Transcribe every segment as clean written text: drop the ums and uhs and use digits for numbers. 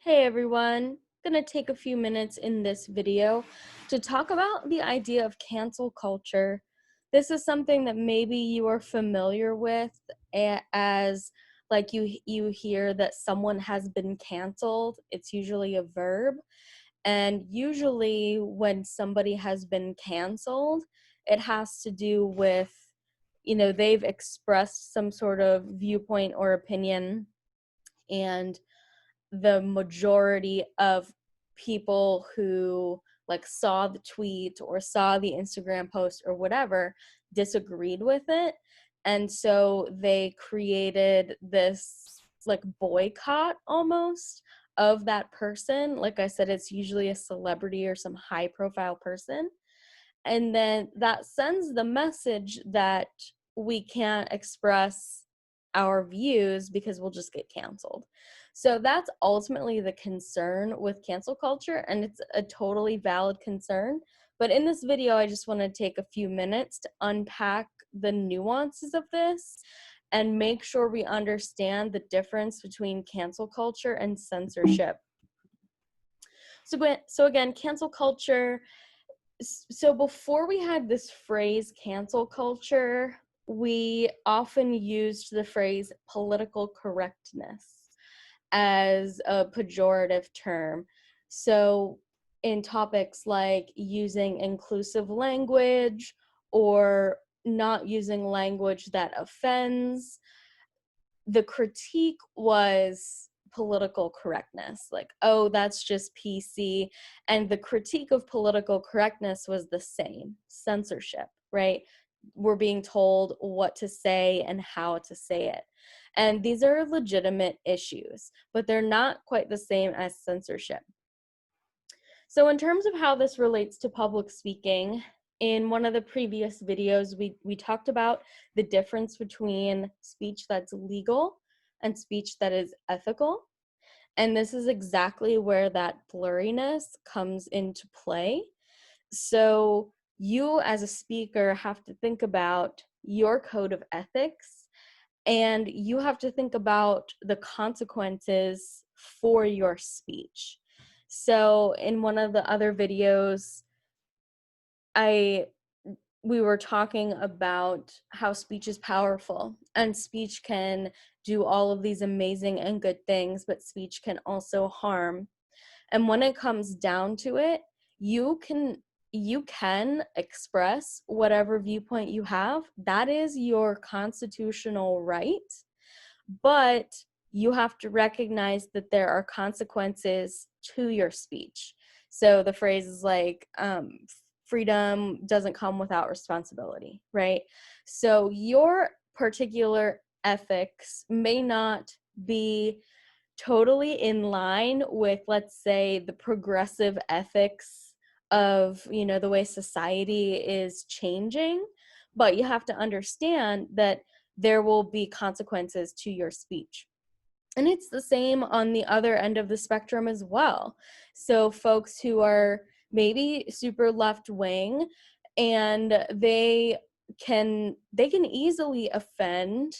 Hey everyone, I'm gonna take a few minutes in this video to talk about the idea of cancel culture. This is something that maybe you are familiar with as like you hear that someone has been canceled. It's usually a verb, and usually when somebody has been canceled, it has to do with they've expressed some sort of viewpoint or opinion, and the majority of people who like saw the tweet or saw the Instagram post or whatever disagreed with it. And so they created this like boycott almost of that person. Like I said, it's usually a celebrity or some high profile person. And then that sends the message that we can't express our views because we'll just get canceled. So that's ultimately the concern with cancel culture, and it's a totally valid concern. But in this video, I just want to take a few minutes to unpack the nuances of this and make sure we understand the difference between cancel culture and censorship. So again, cancel culture. So before we had this phrase cancel culture, we often used the phrase political correctness as a pejorative term. So in topics like using inclusive language or not using language that offends, the critique was political correctness, like, oh, that's just PC. And the critique of political correctness was the same: censorship, right? We're being told what to say and how to say it. And these are legitimate issues, but they're not quite the same as censorship. So in terms of how this relates to public speaking, in one of the previous videos, we talked about the difference between speech that's legal and speech that is ethical. And this is exactly where that blurriness comes into play. So you as a speaker have to think about your code of ethics, and you have to think about the consequences for your speech. So in one of the other videos, I we were talking about how speech is powerful, and speech can do all of these amazing and good things, but speech can also harm. And when it comes down to it, you can you can express whatever viewpoint you have. That is your constitutional right, but you have to recognize that there are consequences to your speech. So the phrase is like, freedom doesn't come without responsibility, right? So your particular ethics may not be totally in line with, let's say, the progressive ethics of, the way society is changing, but you have to understand that there will be consequences to your speech. And it's the same on the other end of the spectrum as well. So folks who are maybe super left wing, and they can easily offend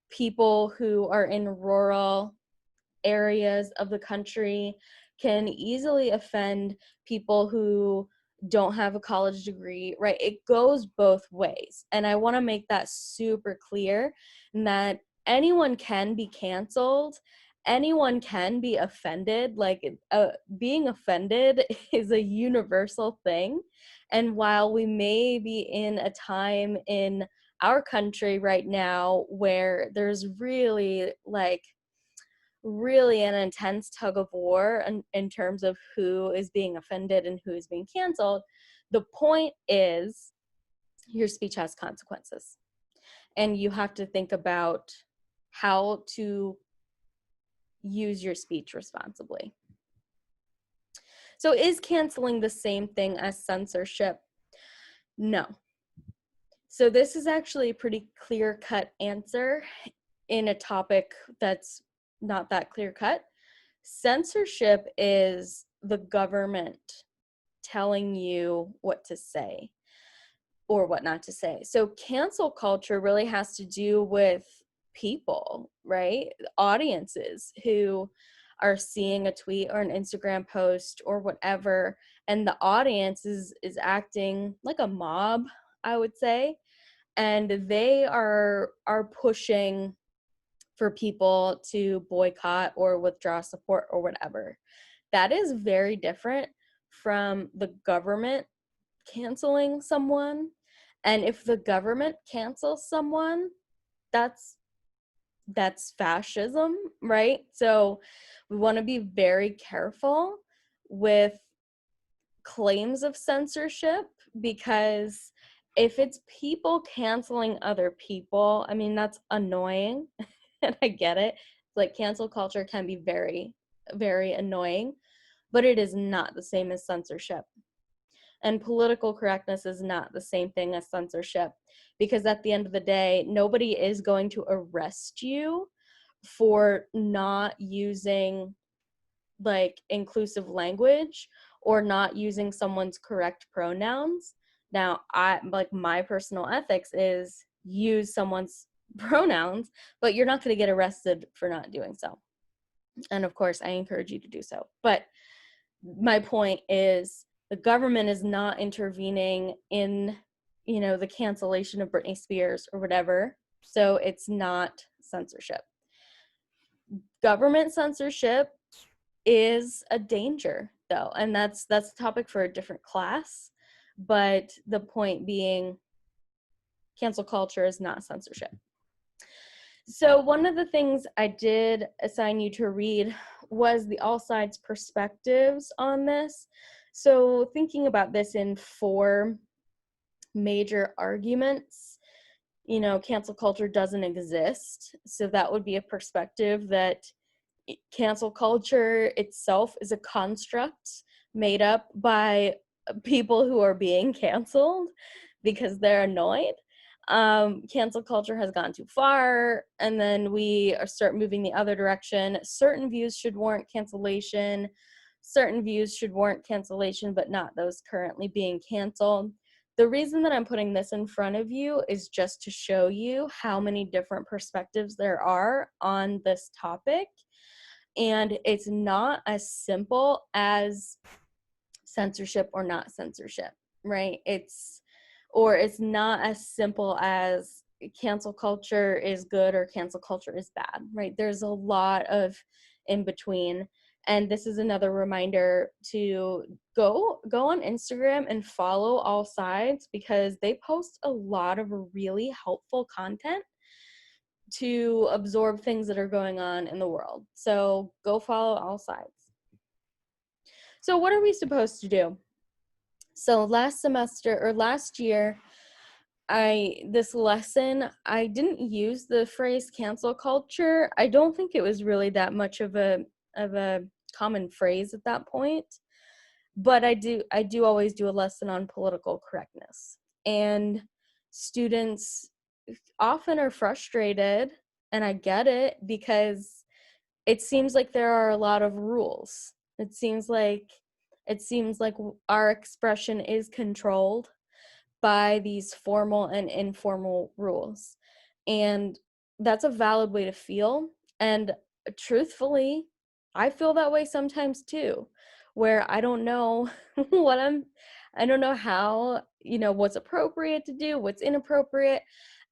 people who are in rural areas of the country, can easily offend people who don't have a college degree, right? It goes both ways. And I want to make that super clear, that anyone can be canceled. Anyone can be offended. Like, being offended is a universal thing. And while we may be in a time in our country right now where there's really an intense tug of war in terms of who is being offended and who is being canceled, the point is your speech has consequences. And you have to think about how to use your speech responsibly. So is canceling the same thing as censorship? No. So this is actually a pretty clear-cut answer in a topic that's not that clear-cut. Censorship is the government telling you what to say or what not to say. So cancel culture really has to do with people, right? Audiences who are seeing a tweet or an Instagram post or whatever, and the audience is acting like a mob, I would say, and they are pushing for people to boycott or withdraw support or whatever. That is very different from the government canceling someone. And if the government cancels someone, that's fascism, right? So we want to be very careful with claims of censorship, because if it's people canceling other people, I mean, that's annoying. And I get it. Like, cancel culture can be very, very annoying, but it is not the same as censorship. And political correctness is not the same thing as censorship, because at the end of the day, nobody is going to arrest you for not using like inclusive language or not using someone's correct pronouns. Now, my personal ethics is use someone's pronouns, but you're not going to get arrested for not doing so. And of course, I encourage you to do so. But my point is, the government is not intervening in, the cancellation of Britney Spears or whatever. So it's not censorship. Government censorship is a danger, though, and that's a topic for a different class. But the point being, cancel culture is not censorship. So one of the things I did assign you to read was the All Sides perspectives on this. So thinking about this in 4 major arguments, cancel culture doesn't exist. So that would be a perspective that cancel culture itself is a construct made up by people who are being canceled because they're annoyed. Cancel culture has gone too far, and then we start moving the other direction. Certain views should warrant cancellation. Certain views should warrant cancellation, but not those currently being canceled. The reason that I'm putting this in front of you is just to show you how many different perspectives there are on this topic. And it's not as simple as censorship or not censorship, right? It's not as simple as cancel culture is good or cancel culture is bad, right? There's a lot of in between. And this is another reminder to go on Instagram and follow All Sides, because they post a lot of really helpful content to absorb things that are going on in the world. So go follow All Sides. So what are we supposed to do? So last year, this lesson, I didn't use the phrase cancel culture. I don't think it was really that much of a common phrase at that point. But I do always do a lesson on political correctness. And students often are frustrated, and I get it, because it seems like there are a lot of rules. It seems like our expression is controlled by these formal and informal rules. And that's a valid way to feel. And truthfully, I feel that way sometimes too, where I don't know I don't know how, what's appropriate to do, what's inappropriate,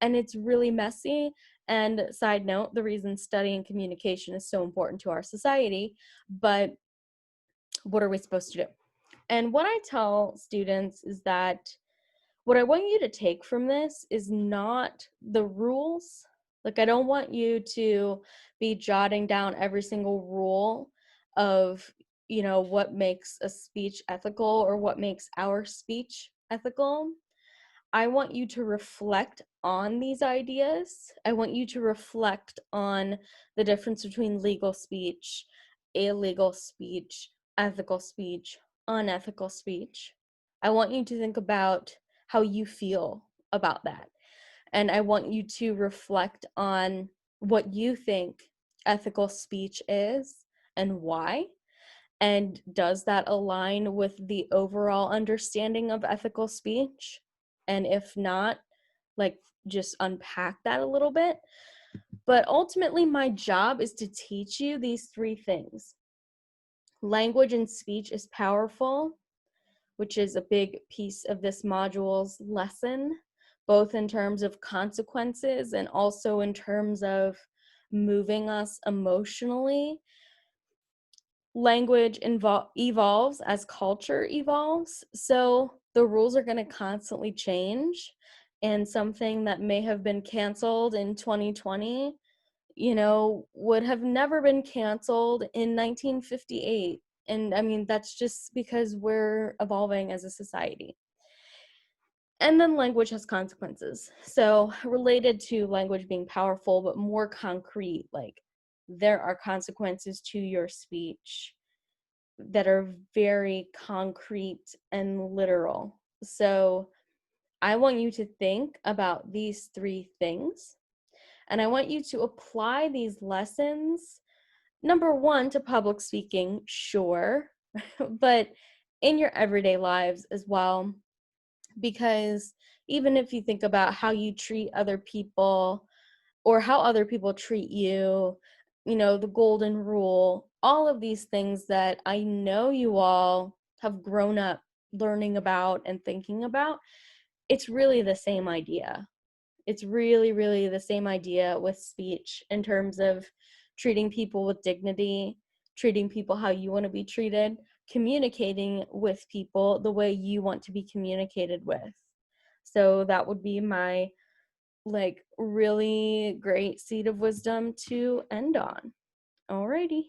and it's really messy. And side note, the reason studying communication is so important to our society, but what are we supposed to do? And what I tell students is that what I want you to take from this is not the rules. Like, I don't want you to be jotting down every single rule of, what makes a speech ethical or what makes our speech ethical. I want you to reflect on these ideas. I want you to reflect on the difference between legal speech, illegal speech, ethical speech, unethical speech. I want you to think about how you feel about that. And I want you to reflect on what you think ethical speech is and why. And does that align with the overall understanding of ethical speech? And if not, like, just unpack that a little bit. But ultimately, my job is to teach you these 3 things. Language and speech is powerful, which is a big piece of this module's lesson, both in terms of consequences and also in terms of moving us emotionally. Language evolves as culture evolves, so the rules are going to constantly change, and something that may have been canceled in 2020, would have never been canceled in 1958. And I mean, that's just because we're evolving as a society. And then language has consequences. So, related to language being powerful, but more concrete, like there are consequences to your speech that are very concrete and literal. So, I want you to think about these three things, and I want you to apply these lessons. Number one, to public speaking, sure, but in your everyday lives as well. Because even if you think about how you treat other people or how other people treat you, the golden rule, all of these things that I know you all have grown up learning about and thinking about, it's really the same idea. It's really, really the same idea with speech in terms of treating people with dignity, treating people how you want to be treated, communicating with people the way you want to be communicated with. So that would be my really great seed of wisdom to end on. Alrighty.